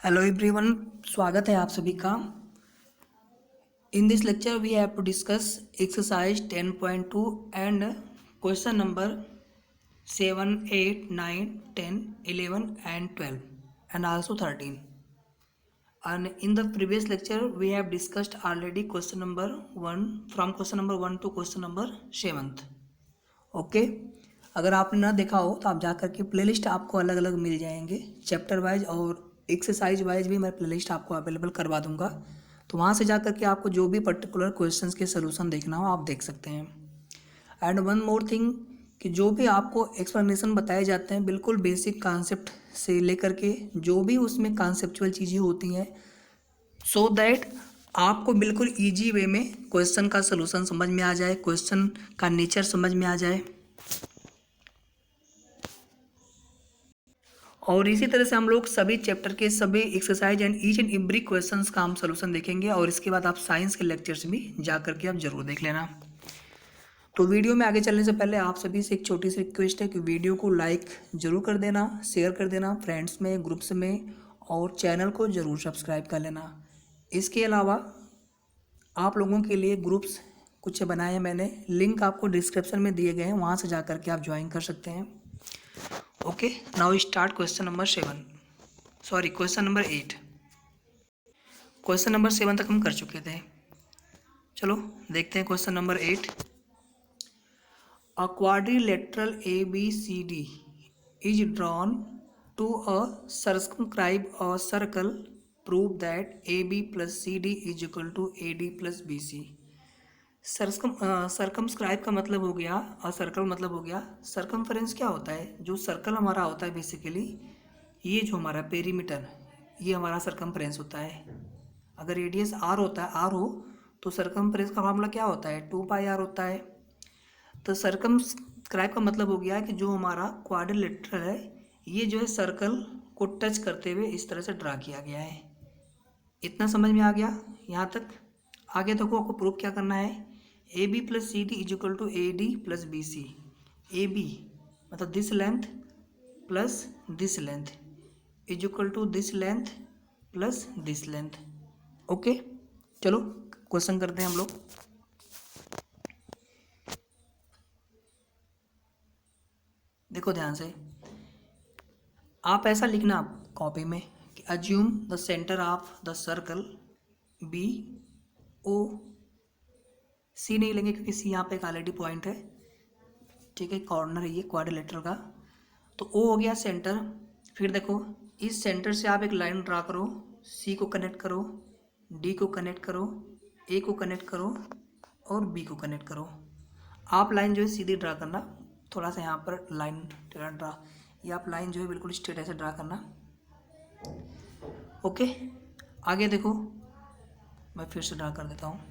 Hello everyone, स्वागत है आप सभी का। In this lecture we have to discuss exercise 10.2 and question number 7, 8, 9, 10, 11 and 12 and also 13. And in the previous lecture we have discussed already question number 1 from question number 1 to question number 7th. Okay, अगर आपने ना देखा हो तो आप जा करके playlist आपको अलग अलग मिल जाएंगे, चैप्टर वाइज और एक्सरसाइज वाइज भी मैं प्लेलिस्ट आपको अवेलेबल करवा दूंगा। तो वहाँ से जा करके आपको जो भी पर्टिकुलर क्वेश्चंस के सलूशन देखना हो आप देख सकते हैं। एंड वन मोर थिंग कि जो भी आपको एक्सप्लेनेशन बताए जाते हैं बिल्कुल बेसिक कॉन्सेप्ट से लेकर के जो भी उसमें कॉन्सेप्चुअल चीज़ें होती हैं, सो दैट आपको बिल्कुल ईजी वे में क्वेश्चन का सलूशन समझ में आ जाए, क्वेश्चन का नेचर समझ में आ जाए। और इसी तरह से हम लोग सभी चैप्टर के सभी exercise and each and every questions का हम सोल्यूशन देखेंगे। और इसके बाद आप साइंस के लेक्चर्स भी जा करके आप जरूर देख लेना। तो वीडियो में आगे चलने से पहले आप सभी से एक छोटी सी रिक्वेस्ट है कि वीडियो को लाइक जरूर कर देना, शेयर कर देना फ्रेंड्स में, ग्रुप्स में, और चैनल को ज़रूर सब्सक्राइब कर लेना। इसके अलावा आप लोगों के लिए ग्रुप्स कुछ बनाए हैं मैंने, लिंक आपको डिस्क्रिप्शन में दिए गए हैं, वहाँ से जा करके आप ज्वाइन कर सकते हैं। Okay, now start question number question number 8। Question number 7 तक हम कर चुके थे। चलो देखते हैं question number 8। A quadrilateral ABCD is drawn to a circumscribe a circle, prove that AB plus CD is equal to AD plus BC। Circumscribe का मतलब हो गया और सर्कल मतलब हो गया। सर्कमफ्रेंस क्या होता है? जो सर्कल हमारा होता है बेसिकली, ये जो हमारा पेरीमीटर, ये हमारा सर्कमफ्रेंस होता है। अगर रेडियस आर होता है, आर हो, तो सर्कमफ्रेंस का फार्मूला क्या होता है? 2πr होता है। तो सर्कमस्क्राइब का मतलब हो गया कि जो हमारा क्वाड्रिलेटरल है, ये जो है सर्कल को टच करते हुए इस तरह से ड्रा किया गया है। इतना समझ में आ गया यहाँ तक? आगे देखो, आपको प्रूफ क्या करना है। AB plus CD is equal to AD plus BC। AB मतलब this length plus this length is equal to this length plus this length. Okay, चलो क्वेश्चन करते हैं हम लोग। देखो ध्यान से, आप ऐसा लिखना कॉपी में कि assume the centre of the circle BO। सी नहीं लेंगे क्योंकि सी यहाँ पे एक ऑलरेडी पॉइंट है, ठीक है, कॉर्नर है ये क्वाड्रिलेटरल का। तो O हो गया सेंटर। फिर देखो, इस सेंटर से आप एक लाइन ड्रा करो, C को कनेक्ट करो, D को कनेक्ट करो, A को कनेक्ट करो और B को कनेक्ट करो। आप लाइन जो है सीधी ड्रा करना, थोड़ा सा यहाँ पर लाइन ड्रा, ये आप लाइन जो है बिल्कुल स्ट्रेट ऐसे ड्रा करना। ओके, आगे देखो, मैं फिर से ड्रा कर देता हूँ।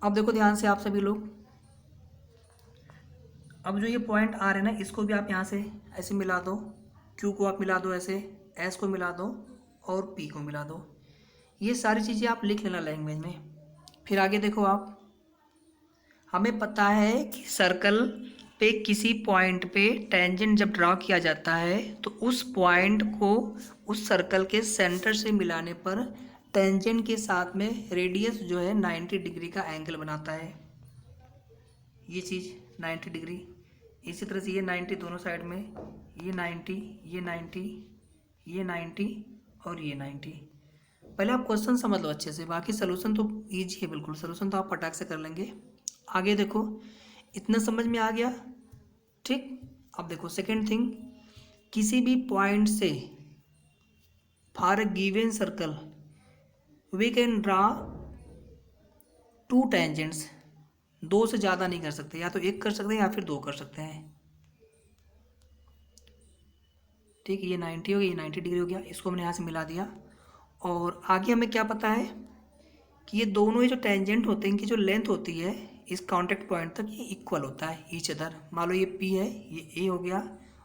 अब देखो ध्यान से आप सभी लोग, अब जो ये पॉइंट आ रहे हैं ना, इसको भी आप यहाँ से ऐसे मिला दो, Q को आप मिला दो ऐसे, S को मिला दो और P को मिला दो। ये सारी चीज़ें आप लिख लेना लैंग्वेज में। फिर आगे देखो, आप हमें पता है कि सर्कल पे किसी पॉइंट पे टेंजेंट जब ड्रा किया जाता है तो उस पॉइंट को उस सर्कल के सेंटर से मिलाने पर टेंजेंट के साथ में रेडियस जो है 90 डिग्री का एंगल बनाता है। ये चीज़ 90 डिग्री, इसी तरह से ये 90 दोनों साइड में, ये 90, ये 90, ये 90 और ये 90। पहले आप क्वेश्चन समझ लो अच्छे से, बाकी सोल्यूशन तो ईजी है बिल्कुल, सोल्यूशन तो आप फटाक से कर लेंगे। आगे देखो, इतना समझ में आ गया, ठीक। अब देखो सेकेंड थिंग, किसी भी पॉइंट से for a given circle we can draw 2 tangents. 2 से ज़्यादा नहीं कर सकते, या तो 1 कर सकते हैं या फिर 2 कर सकते हैं, ठीक। ये 90 हो गया, ये 90 डिग्री हो गया, इसको हमने यहाँ से मिला दिया। और आगे हमें क्या पता है कि ये दोनों ही जो टेंजेंट होते हैं, इनकी जो लेंथ होती है इस कॉन्टैक्ट पॉइंट तक ये इक्वल होता है ईच अदर। मान लो ये P है, ये A हो गया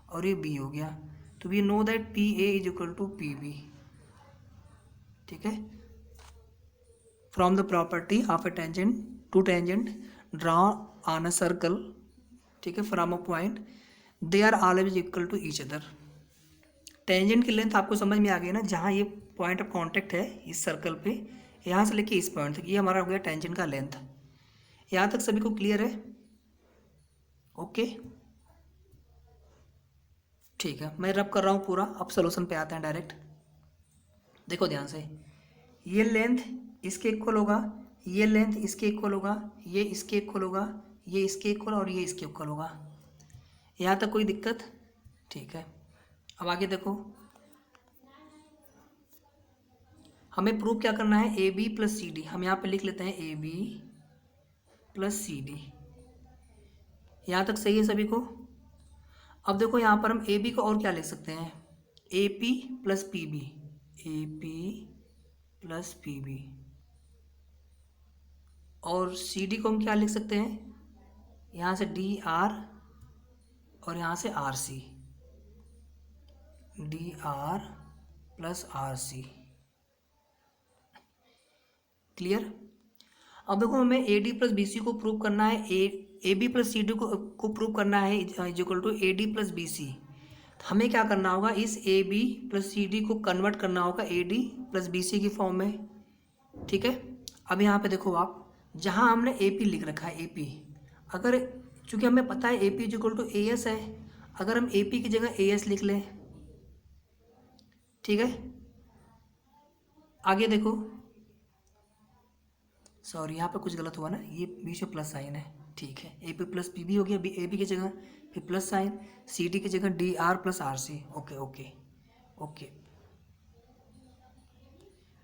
और ये B हो गया, तो we know that PA is equal to PB। ठीक है, from the property of a tangent to tangent draw on a circle, ठीक है, from a point they are always equal to each other. Tangent की length आपको समझ में आ गई ना, जहाँ ये पॉइंट ऑफ कांटेक्ट है इस सर्कल पे, यहाँ से लेके इस पॉइंट तक, ये हमारा हो गया टेंजेंट का लेंथ। यहाँ तक सभी को क्लियर है? ओके, ठीक है, मैं रब कर रहा हूँ पूरा, अब सोल्यूशन पे आते हैं डायरेक्ट। देखो ध्यान से, ये लेंथ इसके इक्वल होगा, ये लेंथ इसके इक्वल होगा, ये इसके इक्वल होगा, ये इसके इक्वल और ये इसके इक्वल होगा। यहाँ तक कोई दिक्कत? ठीक है, अब आगे देखो, हमें प्रूव क्या करना है, A B plus C D. हम यहाँ पे लिख लेते हैं A B plus C D. यहाँ तक सही है सभी को? अब देखो यहाँ पर हम ए बी को और क्या लिख सकते हैं, A P plus P B, A P plus P B. और सी डी को हम क्या लिख सकते हैं, यहाँ से डी आर और यहाँ से R C, D R plus R C. Clear? अब देखो हमें A D plus B C को प्रूव करना है, A B plus C D को प्रूव करना है is equal to A D plus B C. हमें क्या करना होगा, इस A B plus C D को कन्वर्ट करना होगा A D plus B C की फॉर्म में। ठीक है, अब यहाँ पे देखो आप, जहाँ हमने ए पी लिख रखा है, ए पी, अगर चूंकि हमें पता है A P is equal to A S है, अगर हम ए पी की जगह ए एस लिख लें, ठीक है, आगे देखो, सॉरी यहाँ पे कुछ गलत हुआ ना, ये बीच में प्लस साइन है, ठीक है, A P plus P B हो गया, ए बी की जगह फिर प्लस साइन, सी डी की जगह D R plus R C. Okay okay okay,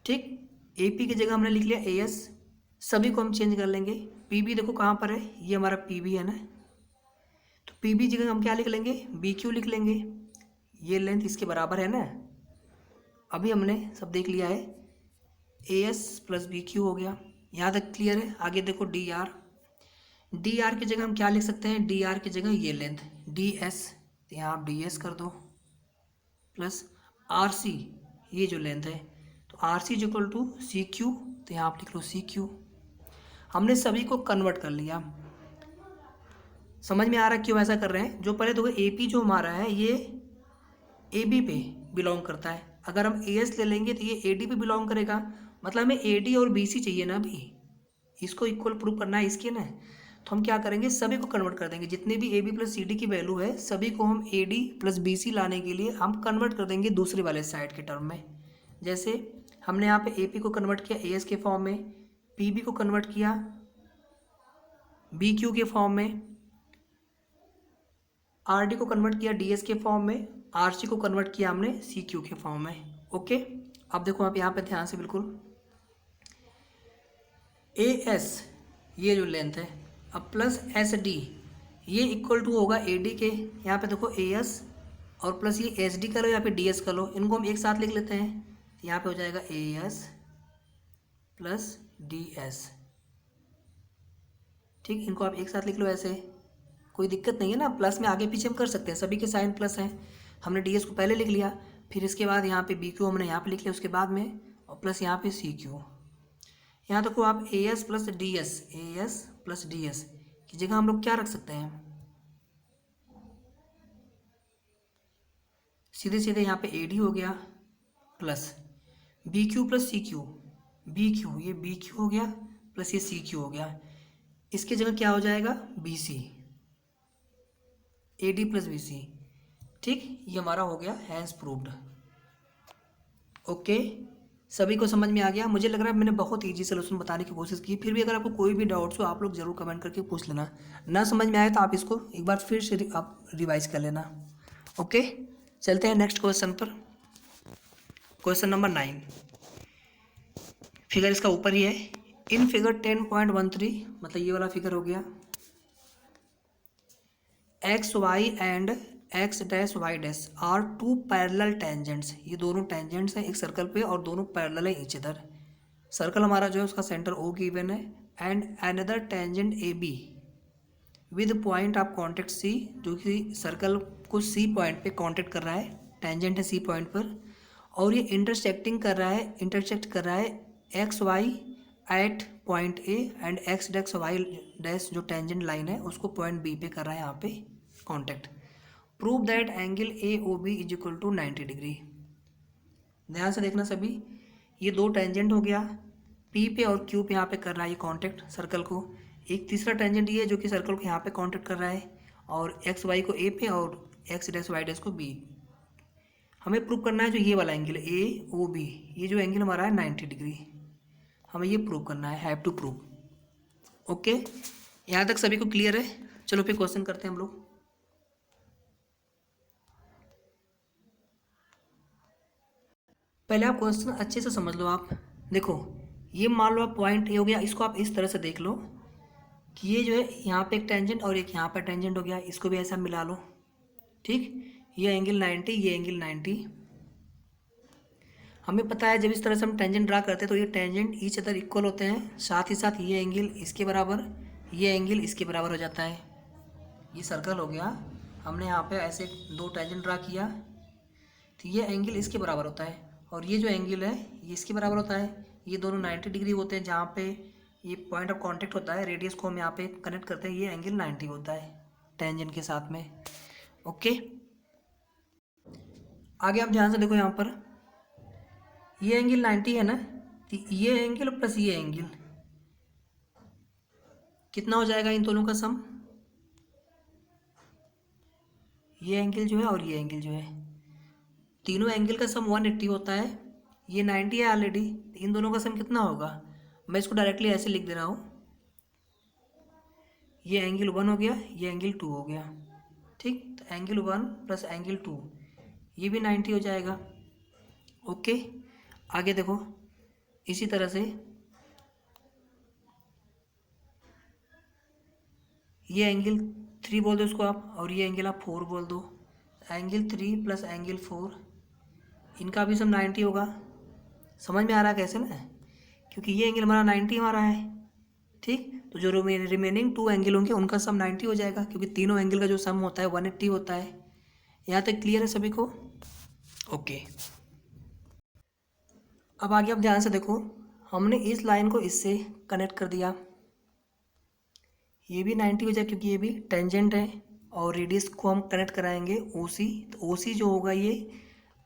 ठीक, ए पी की जगह हमने लिख लिया ए एस, सभी को हम चेंज कर लेंगे। पी बी देखो कहाँ पर है, ये हमारा पी बी है ना, तो पी बी जगह हम क्या लिख लेंगे, बी क्यू लिख लेंगे, ये लेंथ इसके बराबर है ना। अभी हमने सब देख लिया है, A S plus B Q हो गया, यहाँ तक क्लियर है? आगे देखो डी आर, डी आर की जगह हम क्या लिख सकते हैं, डी आर की जगह ये लेंथ डी एस, तो यहाँ आप डी एस कर दो, प्लस आर सी, ये जो लेंथ है, तो R C is equal to C Q, तो यहाँ आप लिख लो सी क्यू। हमने सभी को कन्वर्ट कर लिया। समझ में आ रहा है क्यों ऐसा कर रहे हैं? जो पहले देखो ए पी जो हमारा है, ये ए बी पे बिलोंग करता है, अगर हम ए एस ले लेंगे तो ये ए डी पे बिलोंग करेगा, मतलब हमें ए डी और बी सी चाहिए ना, अभी इसको इक्वल प्रूव करना है इसके ना, तो हम क्या करेंगे, सभी को कन्वर्ट कर देंगे, जितने भी A B plus C D की वैल्यू है सभी को हम A D plus B C लाने के लिए हम कन्वर्ट कर देंगे दूसरे वाले साइड के टर्म में। जैसे हमने यहाँ पे ए पी को कन्वर्ट किया ए एस के फॉर्म में, पी बी को कन्वर्ट किया बी क्यू के फॉर्म में, आर डी को कन्वर्ट किया डी एस के फॉर्म में, आर सी को कन्वर्ट किया हमने सी क्यू के फॉर्म में। ओके, अब देखो आप यहाँ पे ध्यान से बिल्कुल, ए एस ये जो लेंथ है, अब प्लस एस डी, ये इक्वल टू होगा ए डी के, यहाँ पे देखो ए एस और प्लस ये एस डी कर लो या फिर डी एस कर लो, इनको हम एक साथ लिख लेते हैं, तो यहाँ पे हो जाएगा ए एस प्लस डी एस। ठीक, इनको आप एक साथ लिख लो, ऐसे कोई दिक्कत नहीं है ना, प्लस में आगे पीछे हम कर सकते हैं, सभी के साइन प्लस हैं। हमने डी एस को पहले लिख लिया, फिर इसके बाद यहाँ पे बी क्यू हमने यहाँ पे लिख लिया उसके बाद में, और प्लस यहाँ पे सी क्यू। यहाँ देखो आप ए एस प्लस डी एस, ए एस प्लस डी एस की जगह हम लोग क्या रख सकते हैं, सीधे सीधे यहाँ पे ए डी हो गया plus B Q plus C Q, B Q, ये बी क्यू हो गया प्लस ये सी क्यू हो गया, इसके जगह क्या हो जाएगा B C, A D plus B C. ठीक, ये हमारा हो गया हैंस प्रूव्ड। ओके, सभी को समझ में आ गया? मुझे लग रहा है मैंने बहुत इजी सोल्यूशन बताने की कोशिश की, फिर भी अगर आपको कोई भी डाउट्स हो आप लोग जरूर कमेंट करके पूछ लेना, ना समझ में आए तो आप इसको एक बार फिर से आप रिवाइज कर लेना। ओके, चलते हैं नेक्स्ट क्वेश्चन पर। क्वेश्चन नंबर 9, फिगर इसका ऊपर ही है। इन फिगर 10.13, मतलब ये वाला फिगर हो गया, X Y and X dash Y dash are two parallel tangents, ये दोनों टेंजेंट्स हैं एक सर्कल पे और दोनों पैरेलल है ईच अदर। सर्कल हमारा जो है उसका सेंटर ओ गिवन है and another tangent A B with point of contact C, जो कि सर्कल को सी पॉइंट पे कॉन्टेक्ट कर रहा है, टेंजेंट है सी पॉइंट पर, और ये इंटरसेक्ट कर रहा है X Y at point A and X dash Y dash जो टेंजेंट लाइन है उसको पॉइंट बी पे कर रहा है यहाँ पे contact. Prove that angle A O B is equal to 90 degree. ध्यान से देखना सभी, ये दो टेंजेंट हो गया, पी पे और क्यू पे यहाँ पे कर रहा है ये कॉन्टेक्ट सर्कल को। एक तीसरा टेंजेंट ये है जो कि सर्कल को यहाँ पे कॉन्टेक्ट कर रहा है, और एक्स वाई को ए पे और एक्स डैश वाई डैश को बी। हमें प्रूव करना है जो ये वाला एंगल ए ओ बी, ये जो एंगल हमारा है 90 डिग्री, हमें ये प्रूव करना है, हैव टू प्रूव। ओके, यहाँ तक सभी को क्लियर है? चलो फिर क्वेश्चन करते हैं हम लोग। पहले आप क्वेश्चन अच्छे से समझ लो। आप देखो, ये मान लो आप पॉइंट ए हो गया, इसको आप इस तरह से देख लो कि ये जो है यहाँ पे एक टेंजेंट और एक यहाँ पर टेंजेंट हो गया, इसको भी ऐसा मिला लो। ठीक, ये एंगल 90, ये एंगल 90। हमें पता है जब इस तरह से हम टेंजेंट ड्रा करते हैं तो ये टेंजेंट ईच अदर इक्वल होते हैं, साथ ही साथ ये एंगल इसके बराबर, ये एंगल इसके बराबर हो जाता है। ये सर्कल हो गया, हमने यहाँ पे ऐसे दो टेंजेंट ड्रा किया तो ये एंगल इसके बराबर होता है, और ये जो एंगल है ये इसके बराबर होता है। ये दोनों 90 डिग्री होते हैं, जहाँ पे ये पॉइंट ऑफ कांटेक्ट होता है, रेडियस को हम यहाँ पे कनेक्ट करते हैं, ये एंगल 90 होता है टेंजेंट के साथ में। ओके, आगे आप ध्यान से देखो, यहाँ पर ये एंगल 90 है ना, तो ये एंगल प्लस ये एंगल कितना हो जाएगा इन दोनों का सम? ये एंगल जो है और ये एंगल जो है, तीनों एंगल का सम 180 होता है। ये 90 है ऑलरेडी, इन दोनों का सम कितना होगा? मैं इसको डायरेक्टली ऐसे लिख दे रहा हूँ, ये एंगल 1 हो गया, ये एंगल 2 हो गया। ठीक, तो एंगल 1 प्लस एंगल 2 ये भी 90 हो जाएगा। ओके, आगे देखो, इसी तरह से ये एंगल 3 बोल दो इसको आप, और ये एंगल आप 4 बोल दो। एंगल 3 प्लस एंगल 4, इनका भी सम 90 होगा। समझ में आ रहा है कैसे ना? क्योंकि ये एंगल हमारा 90 हमारा है। ठीक, तो जो रिमेनिंग 2 एंगल होंगे उनका सम 90 हो जाएगा, क्योंकि तीनों एंगल का जो सम होता है 180 होता है। यहाँ तक क्लियर है सभी को? ओके, अब आगे आप ध्यान से देखो, हमने इस लाइन को इससे कनेक्ट कर दिया, ये भी 90 हो जाए क्योंकि ये भी टेंजेंट है, और रेडियस को हम कनेक्ट कराएंगे OC, तो OC जो होगा ये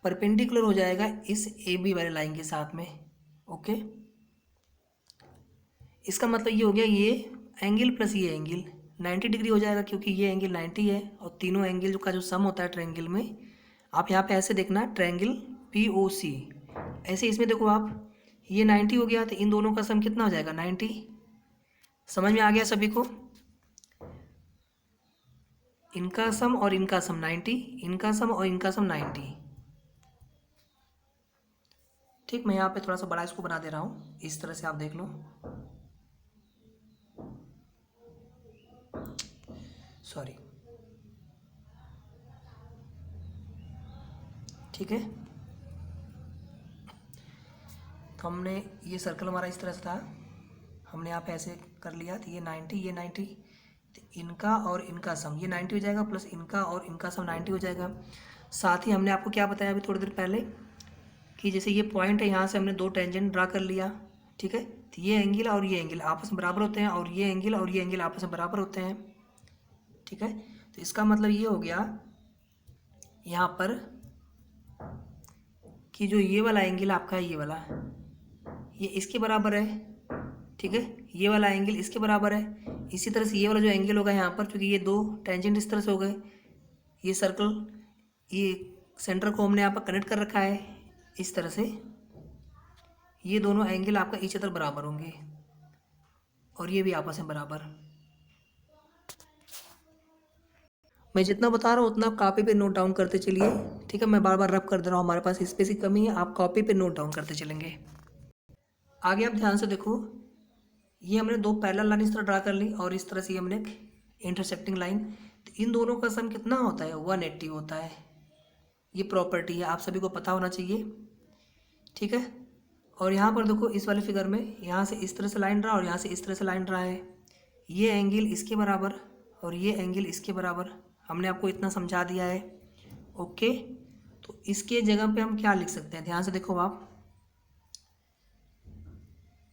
परपेंडिकुलर हो जाएगा इस AB वाले लाइन के साथ में। ओके, इसका मतलब ये हो गया, ये एंगल प्लस ये एंगल 90 डिग्री हो जाएगा, क्योंकि ये एंगल 90 है, और तीनों एंगल का जो सम होता है ट्रायंगल में, आप यहाँ पे ऐसे देखना, ट्रायंगल POC, ऐसे इसमें देखो आप, ये 90 हो गया, तो इन दोनों का सम कितना हो जाएगा? 90। समझ में आ गया सभी को? इनका सम और इनका सम 90, इनका सम और इनका सम 90। ठीक, मैं यहाँ पे थोड़ा सा बड़ा इसको बना दे रहा हूँ, इस तरह से आप देख लो। सॉरी, ठीक है, तो हमने ये सर्कल हमारा इस तरह से था, हमने यहाँ पे ऐसे कर लिया, तो ये 90, ये 90, तो इनका और इनका सम ये 90 हो जाएगा, प्लस इनका और इनका सम 90 हो जाएगा। साथ ही हमने आपको क्या बताया अभी थोड़ी देर पहले, कि जैसे ये पॉइंट है, यहाँ से हमने दो टेंजेंट ड्रा कर लिया। ठीक है, तो ये एंगल और ये एंगल आपस में बराबर होते हैं, और ये एंगल और ये एंगल आपस में बराबर होते हैं। ठीक है, तो इसका मतलब ये हो गया यहाँ पर कि जो ये वाला एंगल आपका है, ये वाला, ये इसके बराबर है। ठीक है, ये वाला एंगल इसके बराबर है। इसी तरह से ये वाला जो एंगल होगा यहाँ पर, क्योंकि ये दो टेंजेंट इस तरह से हो गए, ये सर्कल, ये सेंटर को हमने यहाँ पर कनेक्ट कर रखा है इस तरह से, ये दोनों एंगल आपका ईच अदर बराबर होंगे, और ये भी आपस में बराबर। मैं जितना बता रहा हूँ उतना कॉपी पे नोट डाउन करते चलिए। ठीक है, मैं बार बार रब कर दे रहा हूँ, हमारे पास स्पेस की कमी है, आप कॉपी पे नोट डाउन करते चलेंगे। आगे आप ध्यान से देखो, ये हमने दो पैरेलल लाइन इस तरह ड्रा कर ली, और इस तरह से हमने एक इंटरसेक्टिंग लाइन, तो इन दोनों का सम कितना होता है? 180 होता है। ये प्रॉपर्टी है, आप सभी को पता होना चाहिए। ठीक है, और यहाँ पर देखो इस वाले फिगर में यहाँ से इस तरह से लाइन रहा और यहाँ से इस तरह से लाइन रहा है, ये एंगल इसके बराबर और ये एंगल इसके बराबर, हमने आपको इतना समझा दिया है। ओके, तो इसके जगह पे हम क्या लिख सकते हैं, ध्यान से देखो आप,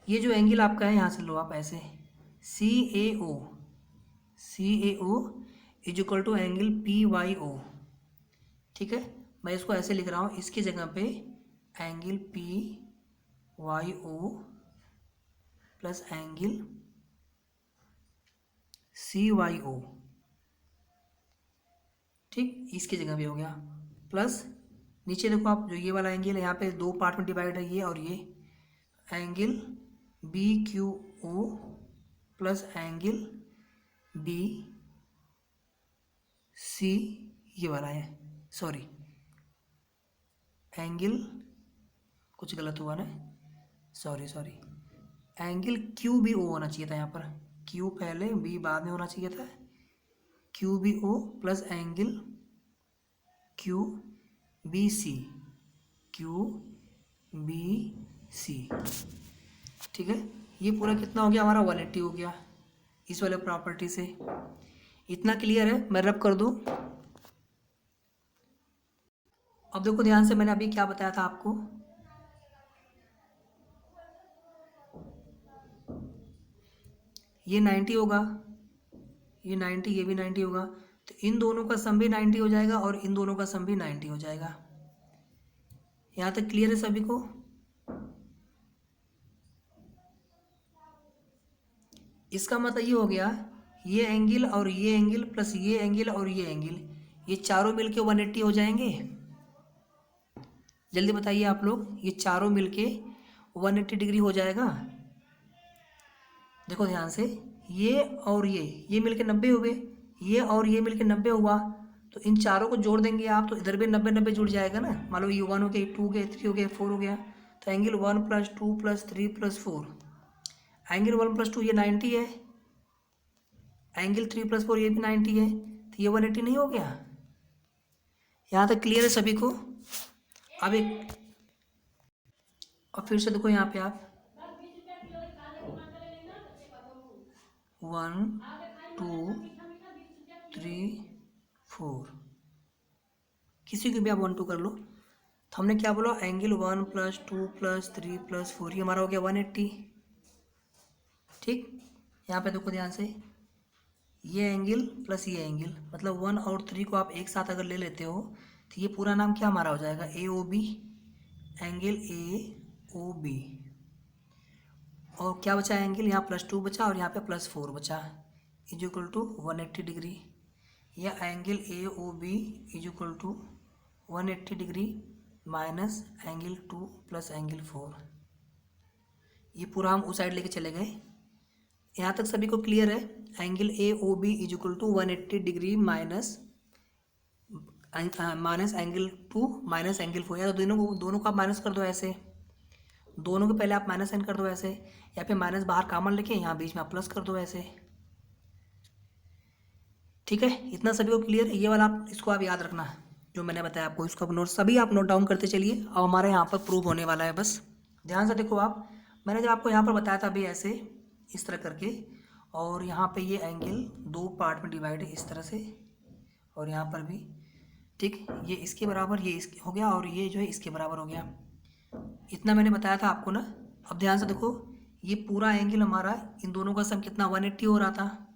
ये जो एंगल आपका है यहाँ से लो आप ऐसे, C A O is equal to angle P Y O. ठीक है, मैं इसको ऐसे लिख रहा हूँ, इसकी जगह पे angle P Y O plus angle C Y O. ठीक, इसकी जगह भी हो गया, प्लस नीचे देखो आप, जो ये वाला एंगल है यहाँ पे दो पार्ट में डिवाइड है, ये और ये, angle B Q O plus angle B C, ये वाला है, सॉरी एंगल कुछ गलत हुआ ना, sorry angle Q B O होना चाहिए था, यहाँ पर क्यू पहले बी बाद में होना चाहिए था, Q B O plus angle Q B C, Q B C. ठीक है, ये पूरा कितना हो गया हमारा, 180 हो गया इस वाले प्रॉपर्टी से। इतना क्लियर है, मैं रब कर दूं। अब देखो ध्यान से, मैंने अभी क्या बताया था आपको, ये 90 होगा, ये 90, ये भी 90 होगा, तो इन दोनों का सम भी 90 हो जाएगा और इन दोनों का सम भी 90 हो जाएगा। यहाँ तक क्लियर है सभी को? इसका मतलब ये हो गया, ये एंगल और ये एंगल प्लस ये एंगल और ये एंगल, ये चारों मिलके 180 हो जाएंगे। जल्दी बताइए आप लोग, ये चारों मिलके 180 डिग्री हो जाएगा। देखो ध्यान से, ये और ये मिलके 90 हो गए, ये और ये मिलके 90 हुआ, तो इन चारों को जोड़ देंगे आप, तो इधर भी 90 जुड़ जाएगा ना। मान लो ये 1 हो गया, 2 हो गया, 3 हो गया, 4 हो गया, तो एंगल 1 + 2 + 3 + 4, एंगल 1 + 2 ये 90 है, एंगल 3 + 4 ये भी 90 है, तो ये 180 नहीं हो गया। यहाँ तक क्लियर है सभी को? अब एक और फिर से देखो यहाँ पे आप 1 2 3 4, किसी को भी आप 1 2 कर लो। तो हमने क्या बोला, एंगल 1 + 2 + 3 + 4, ये हमारा हो गया 180। ठीक, यहाँ पे देखो ध्यान से, ये एंगल प्लस ये एंगल, मतलब 1 और 3 को आप एक साथ अगर ले लेते हो, तो ये पूरा नाम क्या हमारा हो जाएगा, A O B, angle A O B. और क्या बचा एंगल, यहाँ +2 बचा और यहाँ पे +4 बचा, इज इक्वल टू 180 डिग्री, या angle A O B is equal to 180 degree minus angle 2 + angle 4। ये पूरा हम उस साइड लेके चले गए। यहाँ तक सभी को क्लियर है? Angle A O B is equal to 180 degree minus angle 2 minus angle 4, या तो दोनों को आप माइनस कर दो ऐसे, दोनों के पहले आप माइनस साइन कर दो ऐसे, या फिर माइनस बाहर कॉमन लेके यहाँ बीच में आप प्लस कर दो ऐसे। ठीक है, इतना सभी को क्लियर है? ये वाला आप इसको आप याद रखना, जो मैंने बताया आपको, इसको आप नोट सभी आप नोट डाउन करते चलिए। अब हमारे यहाँ पर प्रूव होने वाला है, बस ध्यान से देखो आप। मैंने जब आपको यहाँ पर बताया था अभी ऐसे इस तरह करके, और यहाँ पे ये एंगल 2 पार्ट में डिवाइड है इस तरह से, और यहाँ पर भी, ठीक, ये इसके बराबर, ये इसके हो गया, और ये जो है इसके बराबर हो गया। इतना मैंने बताया था आपको ना। अब ध्यान से देखो, ये पूरा एंगल हमारा, इन दोनों का सम कितना, 180 हो रहा था।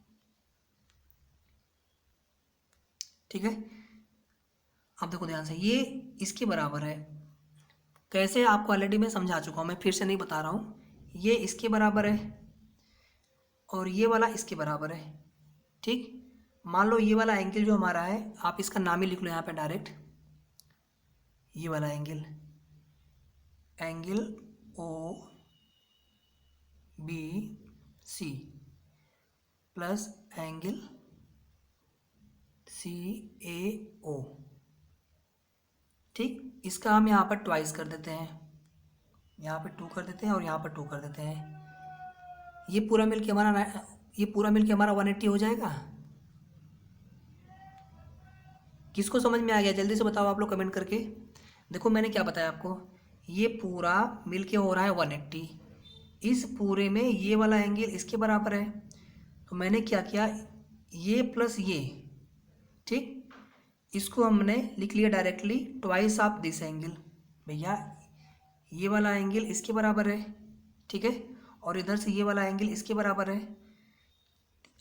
ठीक है, अब देखो ध्यान से, ये इसके बराबर है, कैसे आपको ऑलरेडी मैं समझा चुका हूँ, मैं फिर से नहीं बता रहा हूँ। ये इसके बराबर है और ये वाला इसके बराबर है। ठीक, मान लो ये वाला एंगल जो हमारा है, आप इसका नाम ही लिख लो यहाँ पे डायरेक्ट, ये वाला angle, angle O B C plus angle C A O. ठीक, इसका हम यहाँ पर ट्वाइस कर देते हैं, यहाँ पे 2 कर देते हैं और यहाँ पर 2 कर देते हैं। ये पूरा मिलके हमारा 180 हो जाएगा। किसको समझ में आ गया, जल्दी से बताओ आप लोग कमेंट करके। देखो मैंने क्या बताया आपको, ये पूरा मिलके हो रहा है 180। इस पूरे में ये वाला एंगल इसके बराबर है, तो मैंने क्या किया, ये प्लस ये, ठीक, इसको हमने लिख लिया directly twice of this angle. भैया ये वाला एंगल इसके बराबर है, ठीक है, और इधर से ये वाला एंगल इसके बराबर है।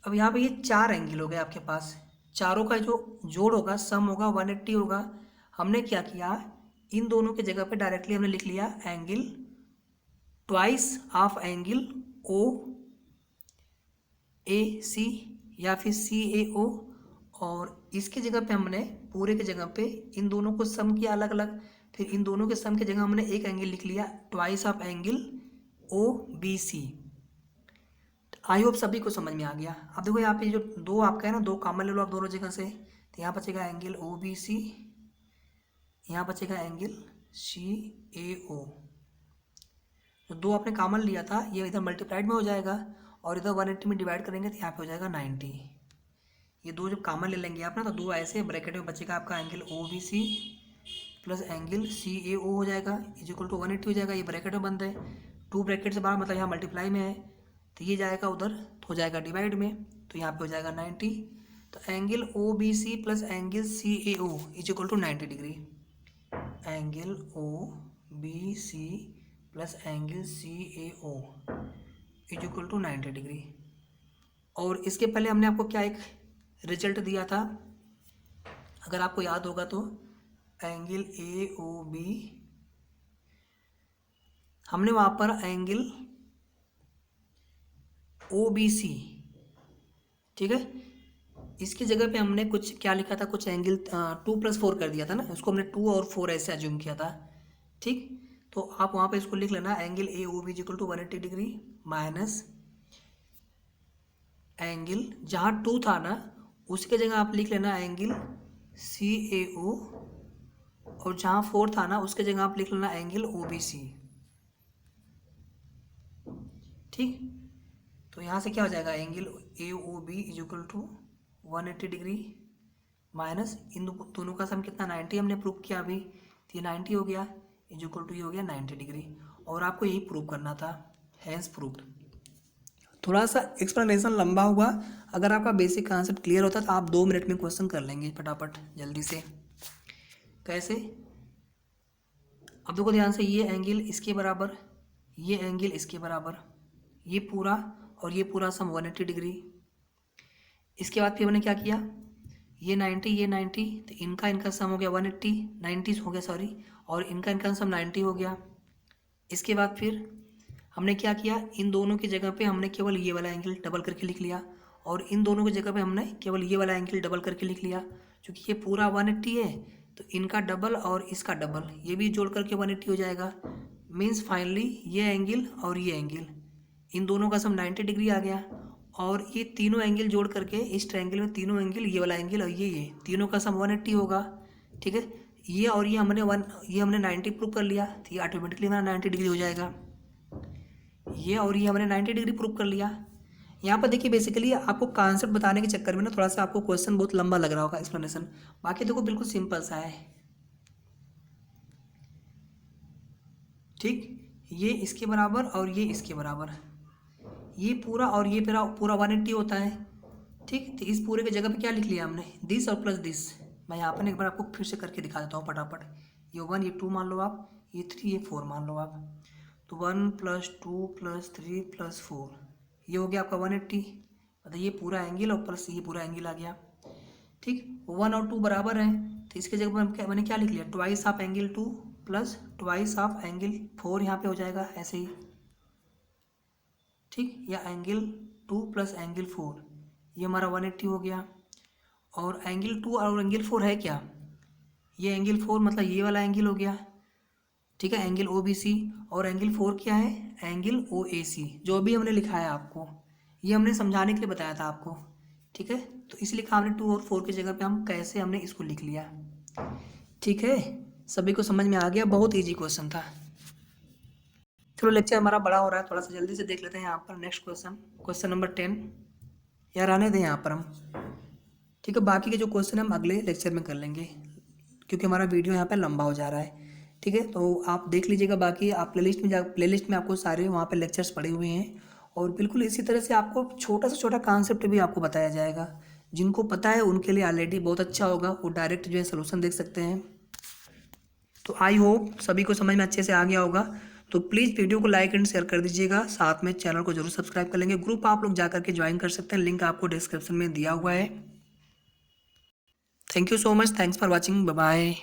अब यहाँ पे ये 4 एंगल हो गए आपके पास, चारों का जो जोड़ होगा, सम होगा, 180 होगा। हमने क्या किया, इन दोनों की जगह पे डायरेक्टली हमने लिख लिया angle twice of angle O A C या फिर सी ए ओ, और इसकी जगह पे हमने पूरे की जगह पे इन दोनों को सम किया अलग अलग, फिर इन दोनों के सम की जगह हमने एक एंगल लिख लिया twice of angle O B C. I hope सभी को समझ में आ गया। अब देखो यहाँ पे जो दो आपका है ना, दो कॉमन ले लो आप दोनों जगह से, तो यहाँ बचेगा एंगल ओ बी सी, यहाँ बचेगा एंगल सी ए ओ। तो दो आपने कॉमन लिया था, ये इधर मल्टीप्लाइड में हो जाएगा और इधर 180 में डिवाइड करेंगे तो यहाँ पे हो जाएगा 90। ये दो जब कॉमन ले लेंगे आप ना, तो दो ऐसे ब्रैकेट में बचेगा आपका angle O B C plus angle C A O हो जाएगा, इज इक्वल टू 180 हो जाएगा। ये ब्रैकेट में बंद है, 2 ब्रैकेट से बाहर मतलब यहाँ मल्टीप्लाई में है, तो ये जाएगा उधर तो हो जाएगा डिवाइड में, तो यहाँ पे हो जाएगा 90। तो angle O B C plus angle C A O is equal to 90 degree. Angle O B C plus angle C A O is equal to 90 degree. और इसके पहले हमने आपको क्या एक रिजल्ट दिया था, अगर आपको याद होगा तो, एंगल ए ओ बी, हमने वहाँ पर एंगल ओ बी सी, ठीक है, इसकी जगह पे हमने कुछ क्या लिखा था, कुछ एंगल 2 + 4 कर दिया था ना, उसको हमने 2 और 4 ऐसे अज्यूम किया था, ठीक। तो आप वहाँ पे इसको लिख लेना, angle A O B equal to 180 degree minus angle जहाँ 2 था ना उसके जगह आप लिख लेना एंगल सी ए ओ, और जहाँ 4 था ना उसके जगह आप लिख लेना एंगल ओ बी सी, ठीक। तो यहाँ से क्या हो जाएगा, angle A O B is equal to 180 degree minus इन दोनों का सम कितना 90 हमने प्रूव किया अभी, तो ये 90 हो गया इज इक्वल टू ये हो गया 90 डिग्री। और आपको यही प्रूव करना था, हैंस प्रूव्ड। थोड़ा सा एक्सप्लेनेशन लंबा हुआ, अगर आपका बेसिक कॉन्सेप्ट क्लियर होता तो आप 2 मिनट में क्वेश्चन कर लेंगे फटाफट जल्दी से। कैसे, अब देखो ध्यान से, ये एंगल इसके बराबर, ये एंगल इसके बराबर, ये पूरा और ये पूरा सम 180 डिग्री। इसके बाद फिर हमने क्या किया, ये 90 ये 90, तो इनका सम हो गया 180, 90 हो गया सॉरी, और इनका सम 90 हो गया। इसके बाद फिर हमने क्या किया, इन दोनों की जगह पे हमने केवल ये वाला एंगल डबल करके लिख लिया, और इन दोनों की जगह पे हमने केवल ये वाला एंगल डबल करके लिख लिया। क्योंकि ये पूरा 180 है तो इनका डबल और इसका डबल, ये भी जोड़ करके 180 हो जाएगा। मीन्स फाइनली ये एंगल और ये एंगल, इन दोनों का सम 90 डिग्री आ गया, और ये तीनों एंगल जोड़ करके इस ट्रायंगल में तीनों एंगल, ये वाला एंगल और ये तीनों का सम 180 होगा, ठीक है। ये और ये हमने 90 प्रूव कर लिया, तो ये ऑटोमेटिकली हमारा 90 डिग्री हो जाएगा। ये और ये हमने 90 डिग्री प्रूव कर लिया। यहाँ पर देखिए बेसिकली आपको कॉन्सेप्ट बताने के चक्कर में ना थोड़ा सा आपको क्वेश्चन बहुत लंबा लग रहा होगा एक्सप्लेनेशन, बाकी देखो बिल्कुल सिंपल सा है, ठीक। ये इसके बराबर और ये इसके बराबर, ये पूरा और ये पूरा 180 होता है, ठीक। तो इस पूरे की जगह पे क्या लिख लिया हमने, दिस और प्लस दिस। मैं यहाँ पर एक बार आपको फिर से करके दिखा देता हूँ फटाफट। ये 1 ये 2 मान लो आप, ये 3 ये 4 मान लो आप, तो 1 + 2 + 3 + 4, ये हो गया आपका 180, मतलब ये पूरा एंगल और प्लस ये पूरा एंगल आ गया, ठीक। 1 और 2 बराबर हैं, तो इसके जगह पर मैंने क्या लिख लिया, twice of angle 2 plus twice of angle 4, यहाँ पे हो जाएगा ऐसे ही, ठीक। या एंगल 2 प्लस एंगल 4, ये हमारा 180 हो गया। और एंगल 2 और एंगल 4 है क्या, ये एंगल 4 मतलब ये वाला एंगल हो गया, ठीक है, एंगल ओ बी सी। और एंगल 4 क्या है, एंगल ओ ए सी, जो भी हमने लिखा है आपको, ये हमने समझाने के लिए बताया था आपको, ठीक है। तो इसलिए हमने 2 और 4 की जगह पे हम कैसे हमने इसको लिख लिया, ठीक है। सभी को समझ में आ गया, बहुत ईजी क्वेश्चन था। चलो लेक्चर हमारा बड़ा हो रहा है, थोड़ा सा जल्दी से देख लेते हैं यहाँ पर नेक्स्ट क्वेश्चन, क्वेश्चन नंबर 10। यार आने दें यहाँ पर हम, ठीक है। बाकी के जो क्वेश्चन हम अगले लेक्चर में कर लेंगे, क्योंकि हमारा वीडियो यहाँ पर लंबा हो जा रहा है, ठीक है, तो आप देख लीजिएगा, बाकी आप प्लेलिस्ट में आपको सारे वहाँ पे लेक्चर्स पड़े हुए हैं। और बिल्कुल इसी तरह से आपको छोटा से छोटा कॉन्सेप्ट भी आपको बताया जाएगा। जिनको पता है उनके लिए ऑलरेडी बहुत अच्छा होगा, वो डायरेक्ट जो है सोल्यूशन देख सकते हैं। तो आई होप सभी को समझ में अच्छे से आ गया होगा। तो प्लीज़ वीडियो को लाइक एंड शेयर कर दीजिएगा, साथ में चैनल को जरूर सब्सक्राइब कर लेंगे। ग्रुप आप लोग जा करके ज्वाइन कर सकते हैं, लिंक आपको डिस्क्रिप्शन में दिया हुआ है। Thank you so much, thanks for watching, bye bye.